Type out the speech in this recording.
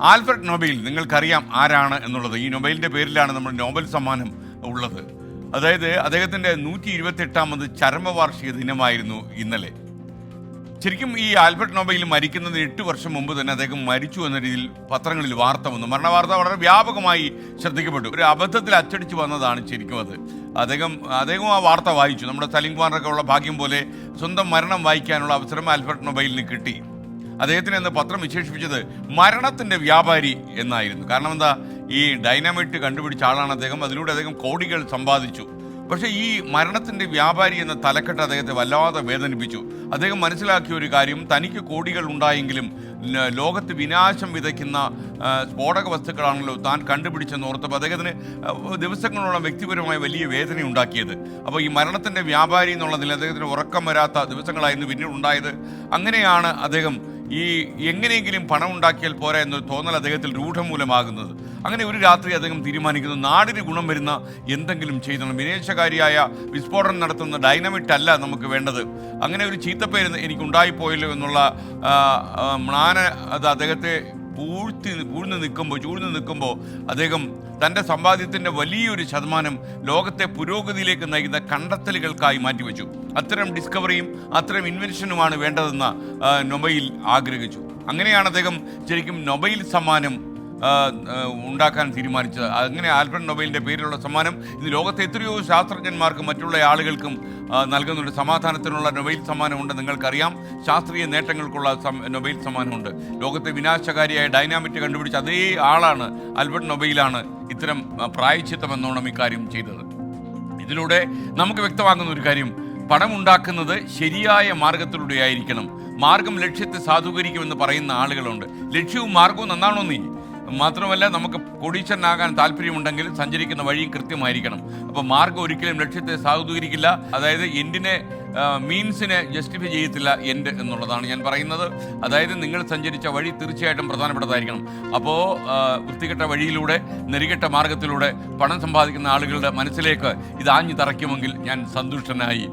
Alfred Nobel നിങ്ങൾക്കറിയാം ആരാണ് എന്നുള്ളത്. ഈ നൊബേലിൻ്റെ പേരിലാണ് നമ്മൾ നോബൽ സമ്മാനം ഉള്ളത്. അതായത് അദ്ദേഹത്തിൻ്റെ 128ാമത് ചരമവാർഷിക ദിനമായിരുന്നു ഇന്നലെ. ശരിക്കും ഈ ആൽഫ്രഡ് നൊബേൽ മരിക്കുന്നതിന് 8 വർഷം മുമ്പ് തന്നെ അദ്ദേഹം മരിച്ചു എന്ന രീതിയിൽ പത്രങ്ങളിൽ വാർത്ത വന്നു. മരണവാർത്ത വളരെ വ്യാപകമായി ശ്രദ്ധിക്കപ്പെട്ടു. ഒരു അബദ്ധത്തിൽ അച്ചടിച്ച് വന്നതാണ് ശരിക്കും അത്. അദ്ദേഹം ആ വാർത്ത വായിച്ചു. നമ്മുടെ സലീം കുമാറിനൊക്കെ ഉള്ള ഭാഗ്യം പോലെ സ്വന്തം മരണം വായിക്കാനുള്ള അവസരം ആൽഫ്രഡ് നൊബേലിന് കിട്ടി. അദ്ദേഹത്തിന് എന്ന് പത്രം വിശേഷിപ്പിച്ചത് മരണത്തിൻ്റെ വ്യാപാരി എന്നായിരുന്നു. കാരണം എന്താ, ഈ ഡൈനാമൈറ്റ് കണ്ടുപിടിച്ച ആളാണ് അദ്ദേഹം. അതിലൂടെ അദ്ദേഹം കോടികൾ സമ്പാദിച്ചു. പക്ഷേ ഈ മരണത്തിൻ്റെ വ്യാപാരി എന്ന തലക്കെട്ട് അദ്ദേഹത്തെ വല്ലാതെ വേദനിപ്പിച്ചു. അദ്ദേഹം മനസ്സിലാക്കിയ ഒരു കാര്യം, തനിക്ക് കോടികൾ ഉണ്ടായെങ്കിലും ലോകത്ത് വിനാശം വിതയ്ക്കുന്ന സ്ഫോടക വസ്തുക്കളാണല്ലോ താൻ കണ്ടുപിടിച്ചെന്ന് ഓർത്തപ്പോൾ അദ്ദേഹത്തിന് ദിവസങ്ങളോളം വ്യക്തിപരമായ വലിയ വേദന ഉണ്ടാക്കിയത്. അപ്പോൾ ഈ മരണത്തിൻ്റെ വ്യാപാരി എന്നുള്ളതിൽ അദ്ദേഹത്തിന് ഉറക്കം വരാത്ത ദിവസങ്ങളായിരുന്നു പിന്നീട് ഉണ്ടായത്. അങ്ങനെയാണ് അദ്ദേഹം ഈ എങ്ങനെയെങ്കിലും പണം ഉണ്ടാക്കിയാൽ പോരാ എന്നൊരു തോന്നൽ അദ്ദേഹത്തിൽ രൂഢമൂലമാകുന്നത്. അങ്ങനെ ഒരു രാത്രി അദ്ദേഹം തീരുമാനിക്കുന്നു, നാടിന് ഗുണം വരുന്ന എന്തെങ്കിലും ചെയ്യണം. വിനേശകാരിയായ വിസ്ഫോടനം നടത്തുന്ന ഡൈനമിറ്റ് അല്ല നമുക്ക് വേണ്ടത്. അങ്ങനെ ഒരു ചീത്തപ്പേര് എനിക്കുണ്ടായിപ്പോയല്ലോ എന്നുള്ള അത് അദ്ദേഹത്തെ ചൂഴ്ന്നു നിൽക്കുമ്പോൾ അദ്ദേഹം തൻ്റെ സമ്പാദ്യത്തിൻ്റെ വലിയൊരു ശതമാനം ലോകത്തെ പുരോഗതിയിലേക്ക് നയിക്കുന്ന കണ്ടെത്തലുകൾക്കായി മാറ്റിവെച്ചു. അത്തരം ഡിസ്കവറിയും അത്തരം ഇൻവെൻഷനുമാണ് വേണ്ടതെന്ന് നൊബേൽ ആഗ്രഹിച്ചു. അങ്ങനെയാണ് അദ്ദേഹം ശരിക്കും നൊബേൽ സമ്മാനം ഉണ്ടാക്കാൻ തീരുമാനിച്ചത്. അങ്ങനെ ആൽഫ്രഡ് നൊബേലിൻ്റെ പേരിലുള്ള സമ്മാനം ഇന്ന് ലോകത്തെ എത്രയോ ശാസ്ത്രജ്ഞന്മാർക്കും മറ്റുള്ള ആളുകൾക്കും നൽകുന്നുണ്ട്. സമാധാനത്തിനുള്ള നൊബേൽ സമ്മാനമുണ്ട്, നിങ്ങൾക്കറിയാം. ശാസ്ത്രീയ നേട്ടങ്ങൾക്കുള്ള നൊബേൽ സമ്മാനമുണ്ട്. ലോകത്തെ വിനാശകാരിയായ ഡൈനാമിറ്റ് കണ്ടുപിടിച്ച അതേ ആളാണ്, ആൽഫ്രഡ് നൊബേലാണ് ഇത്തരം പ്രായശ്ചിത്തം എന്നോണം ഇക്കാര്യം ചെയ്തത്. ഇതിലൂടെ നമുക്ക് വ്യക്തമാകുന്ന ഒരു കാര്യം, പണമുണ്ടാക്കുന്നത് ശരിയായ മാർഗത്തിലൂടെ ആയിരിക്കണം. മാർഗം ലക്ഷ്യത്തെ സാധൂകരിക്കുമെന്ന് പറയുന്ന ആളുകളുണ്ട്. ലക്ഷ്യവും മാർഗവും നന്നാണോ നീ? മാത്രമല്ല, നമുക്ക് കോടീശ്വരനാകാൻ താല്പര്യമുണ്ടെങ്കിൽ സഞ്ചരിക്കുന്ന വഴിയും കൃത്യമായിരിക്കണം. അപ്പോൾ മാർഗം ഒരിക്കലും ലക്ഷ്യത്തെ സാധൂകരിക്കില്ല. അതായത് എൻഡിനെ മീൻസിനെ ജസ്റ്റിഫൈ ചെയ്യത്തില്ല എൻഡ് എന്നുള്ളതാണ് ഞാൻ പറയുന്നത്. അതായത് നിങ്ങൾ സഞ്ചരിച്ച വഴി തീർച്ചയായിട്ടും പ്രധാനപ്പെട്ടതായിരിക്കണം. അപ്പോൾ വൃത്തികെട്ട വഴിയിലൂടെ, നെറികെട്ട മാർഗത്തിലൂടെ പണം സമ്പാദിക്കുന്ന ആളുകളുടെ മനസ്സിലേക്ക് ഇത് ആഞ്ഞു തറയ്ക്കുമെങ്കിൽ ഞാൻ സന്തുഷ്ടനായി.